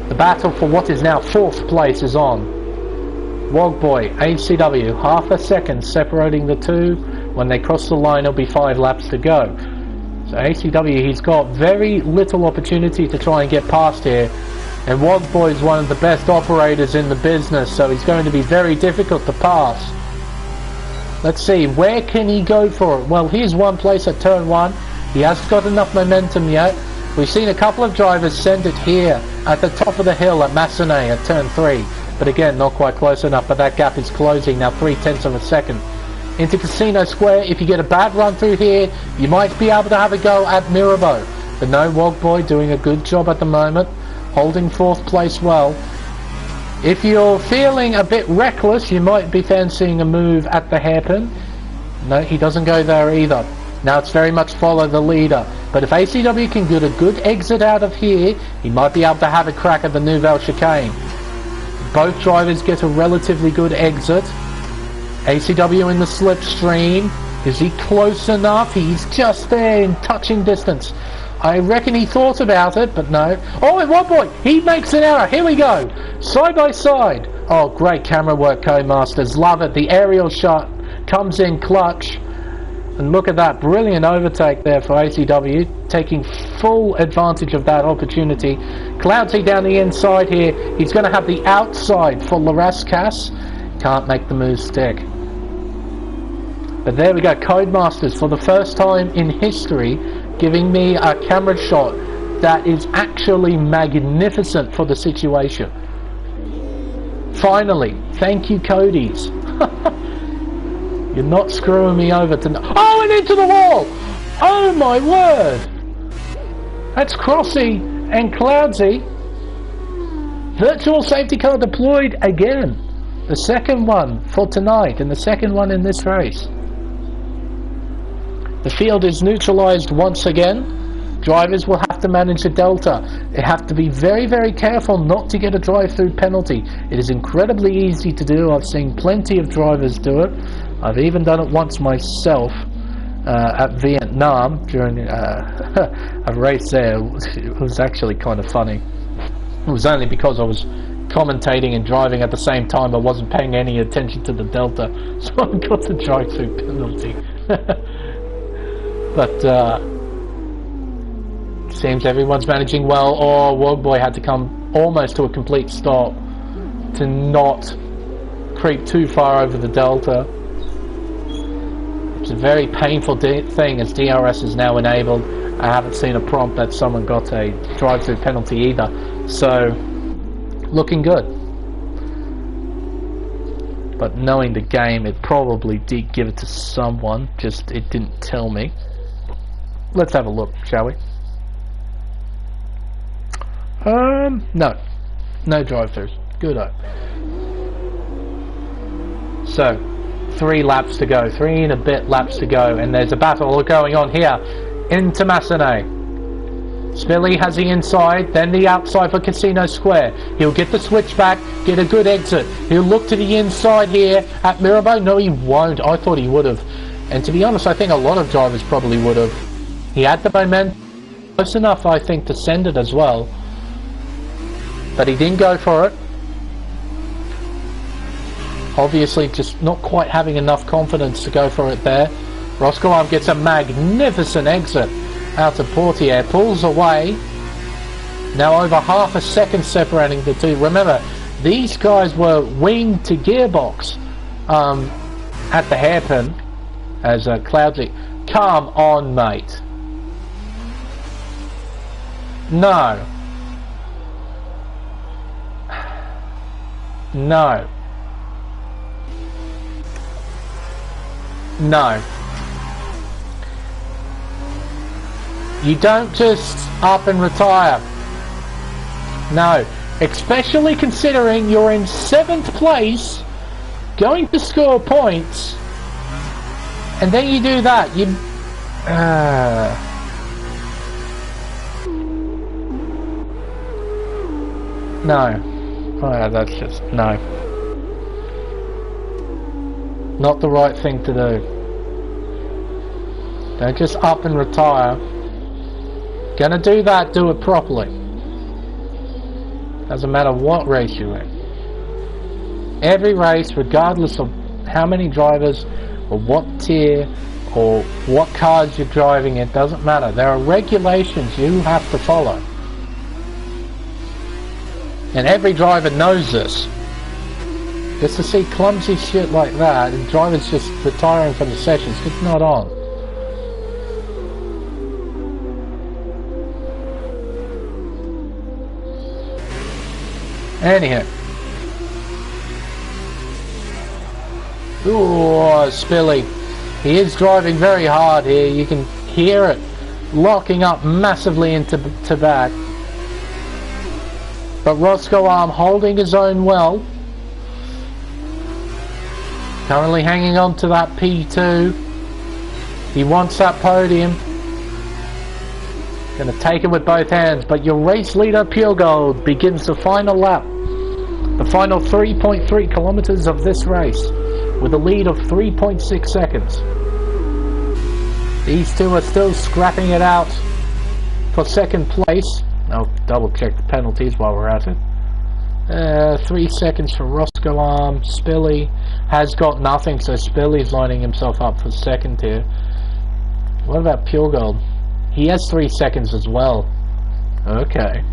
the battle for what is now 4th place is on. Wogboy, ACW, half a second separating the two. When they cross the line, it'll be 5 laps to go. So ACW, he's got very little opportunity to try and get past here. And Wogboy is one of the best operators in the business, so he's going to be very difficult to pass. Let's see, where can he go for it? Well, here's one place at turn 1. He hasn't got enough momentum yet. We've seen a couple of drivers send it here at the top of the hill at Massenet at turn 3. But again, not quite close enough, but that gap is closing now 0.3 of a second. Into Casino Square, if you get a bad run through here, you might be able to have a go at Mirabeau. But no, Wogboy doing a good job at the moment, holding 4th place well. If you're feeling a bit reckless, you might be fancying a move at the hairpin. No, he doesn't go there either. Now it's very much follow the leader. But if ACW can get a good exit out of here, he might be able to have a crack at the Nouvelle chicane. Both drivers get a relatively good exit. ACW in the slipstream. Is he close enough? He's just there in touching distance. I reckon he thought about it, but no. Oh, and Wogboy, he makes an error. Here we go. Side by side. Oh, great camera work, Codemasters. Love it. The aerial shot comes in clutch. And look at that. Brilliant overtake there for ACW. Taking full advantage of that opportunity. Cloudsy down the inside here. He's going to have the outside for Larascas. Can't make the move stick. But there we go. Codemasters, for the first time in history, giving me a camera shot that is actually magnificent for the situation. Finally, thank you, Cody's. You're not screwing me over tonight. Oh, and into the wall! Oh my word! That's Crossy and Cloudsy. Virtual safety car deployed again. The second one for tonight and the second one in this race. The field is neutralized once again. Drivers will have to manage the delta. They have to be very, very careful not to get a drive-through penalty. It is incredibly easy to do. I've seen plenty of drivers do it. I've even done it once myself at Vietnam during a race there. It was actually kind of funny. It was only because I was commentating and driving at the same time. I wasn't paying any attention to the delta, so I got the drive-through penalty. But seems everyone's managing well. Oh, Wogboy had to come almost to a complete stop to not creep too far over the delta. It's a very painful thing as DRS is now enabled. I haven't seen a prompt that someone got a drive-through penalty either. So, looking good. But knowing the game, it probably did give it to someone, just it didn't tell me. Let's have a look, shall we? No. No drive-throughs. Good-o. So, 3 laps to go. 3 and a bit laps to go. And there's a battle going on here into Massenet. Spilly has the inside, then the outside for Casino Square. He'll get the switchback, get a good exit. He'll look to the inside here at Mirabeau. No, he won't. I thought he would have. And to be honest, I think a lot of drivers probably would have. He had the momentum. Close enough, I think, to send it as well. But he didn't go for it. Obviously, just not quite having enough confidence to go for it there. Roscoe gets a magnificent exit out of Portier, pulls away. Now over half a second separating the two. Remember, these guys were wing to gearbox at the hairpin as Cloudsy. Come on, mate. No. No. No. You don't just up and retire. No. Especially considering you're in 7th place, going to score points, and then you do that. You... No. Oh, that's just... No. Not the right thing to do. Don't just up and retire. Gonna do that, do it properly. Doesn't matter what race you're in. Every race, regardless of how many drivers, or what tier, or what cars you're driving, it doesn't matter. There are regulations you have to follow. And every driver knows this. Just to see clumsy shit like that, and drivers just retiring from the sessions, it's not on. Anyhow. Ooh, Spilly. He is driving very hard here. You can hear it locking up massively into back. But Roscoe holding his own well. Currently hanging on to that P2. He wants that podium. Going to take it with both hands. But your race leader, Pure Gold, begins the final lap. The final 3.3 kilometers of this race, with a lead of 3.6 seconds. These two are still scrapping it out for second place. I'll double check the penalties while we're at it. 3 seconds for Roscoe Spilly has got nothing, so Spilly's lining himself up for second here. What about Pure Gold? He has 3 seconds as well. Okay.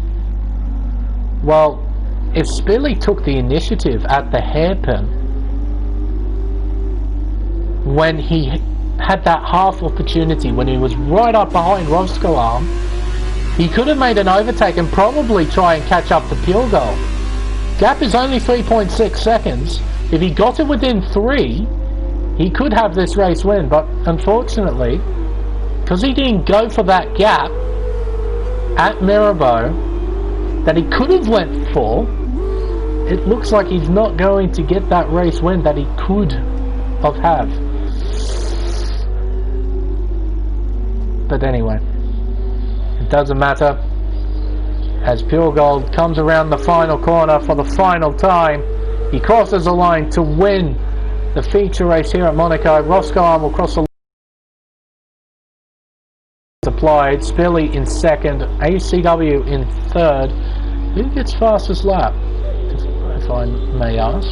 Well, if Spilly took the initiative at the hairpin when he had that half opportunity, when he was right up behind Roscoe, he could have made an overtake and probably try and catch up to Pure Gold. Gap is only 3.6 seconds. If he got it within 3, he could have this race win, but unfortunately, because he didn't go for that gap at Mirabeau that he could have went for, it looks like he's not going to get that race win that he could have. But anyway, it doesn't matter. As Pure Gold comes around the final corner for the final time, he crosses the line to win the feature race here at Monaco. Roscoe will cross the line. Applied. Spilly in second, ACW in third. Who gets fastest lap, if I may ask?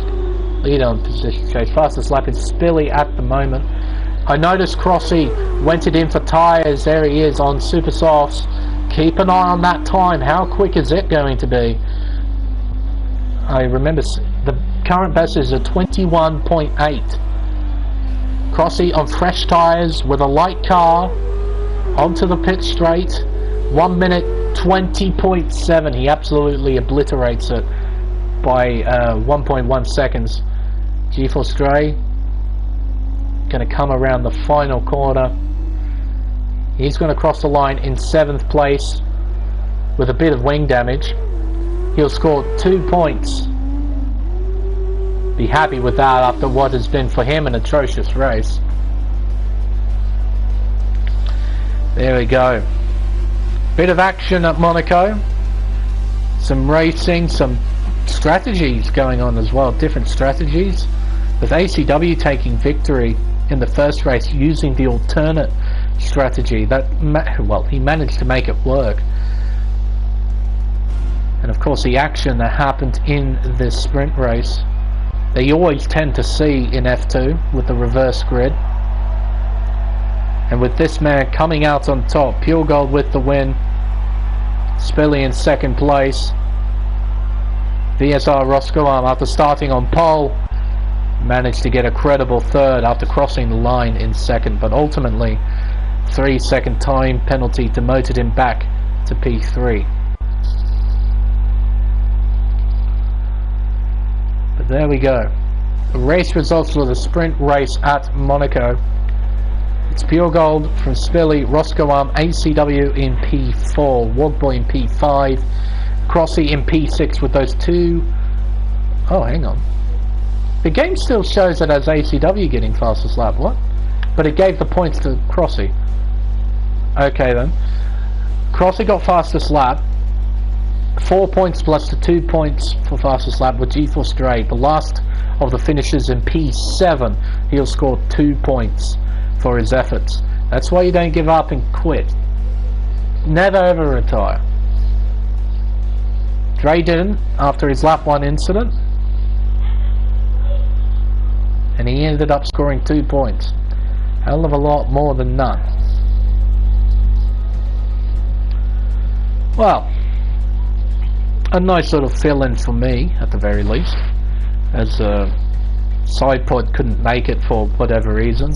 Lead on position chase. Fastest lap is Spilly at the moment. I noticed Crossy went it in for tyres. There he is on super softs. Keep an eye on that time. How quick is it going to be? I remember the current best is a 21.8. Crossy on fresh tyres with a light car onto the pit straight. 1 minute 20.7. He absolutely obliterates it by 1.1 seconds. G-Force Dre going to come around the final corner. He's going to cross the line in 7th place with a bit of wing damage. He'll score 2 points. Be happy with that after what has been for him an atrocious race. There we go. Bit of action at Monaco. Some racing, some strategies going on as well, different strategies. With ACW taking victory in the first race using the alternate strategy. Well, he managed to make it work. And of course the action that happened in this sprint race that you always tend to see in F2 with the reverse grid. And with this man coming out on top, Pure Gold with the win, Spilly in 2nd place, VSR Roscoe after starting on pole managed to get a credible 3rd after crossing the line in 2nd, but ultimately 3-second time penalty demoted him back to P3. But there we go. Race results for the sprint race at Monaco. It's Pure Gold from Spilly, Roscoe ACW in P4, Wogboy in P5, Crossy in P6 with those two. Oh, hang on. The game still shows it as ACW getting fastest lap. What? But it gave the points to Crossy. Okay then. Crossy got fastest lap. 4 points plus the 2 points for fastest lap with G-Force Dre. The last of the finishers in P7. He'll score 2 points for his efforts. That's why you don't give up and quit. Never ever retire. Dre didn't after his lap 1 incident. And he ended up scoring 2 points. Hell of a lot more than none. Well, a nice sort of fill-in for me, at the very least, as SidePod couldn't make it for whatever reason.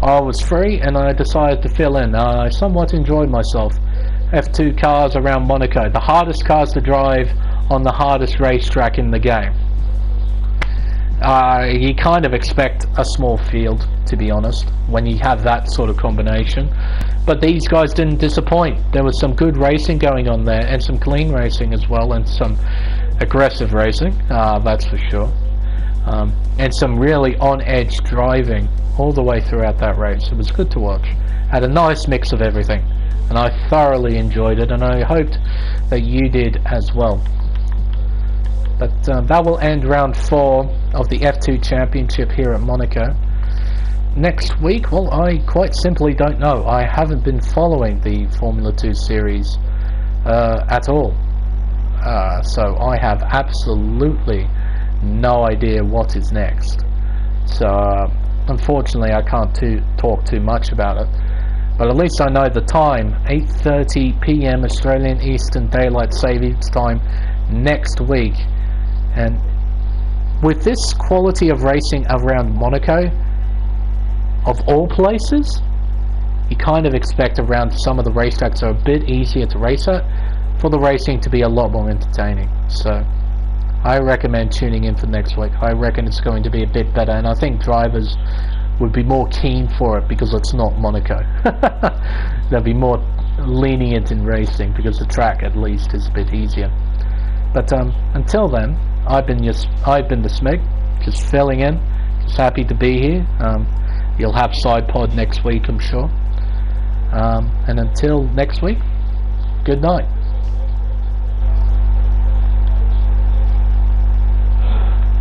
I was free and I decided to fill in. I somewhat enjoyed myself. F2 cars around Monaco, the hardest cars to drive on the hardest racetrack in the game. You kind of expect a small field, to be honest, when you have that sort of combination. But these guys didn't disappoint. There was some good racing going on there, and some clean racing as well, and some aggressive racing, that's for sure. And some really on-edge driving all the way throughout that race. It was good to watch. Had a nice mix of everything, and I thoroughly enjoyed it, and I hoped that you did as well. But that will end round 4 of the F2 Championship here at Monaco. Next week, well, I quite simply don't know. I haven't been following the Formula 2 series at all. So I have absolutely no idea what is next. So unfortunately I can't talk too much about it. But at least I know the time, 8:30 PM Australian Eastern Daylight Savings Time next week. And with this quality of racing around Monaco, of all places, you kind of expect around some of the racetracks are a bit easier to race at, for the racing to be a lot more entertaining. So I recommend tuning in for next week. I reckon it's going to be a bit better, and I think drivers would be more keen for it because it's not Monaco. They'll be more lenient in racing because the track at least is a bit easier. But until then, I've been the Smeg, just filling in, just happy to be here. You'll have SidePod next week, I'm sure. And until next week, good night.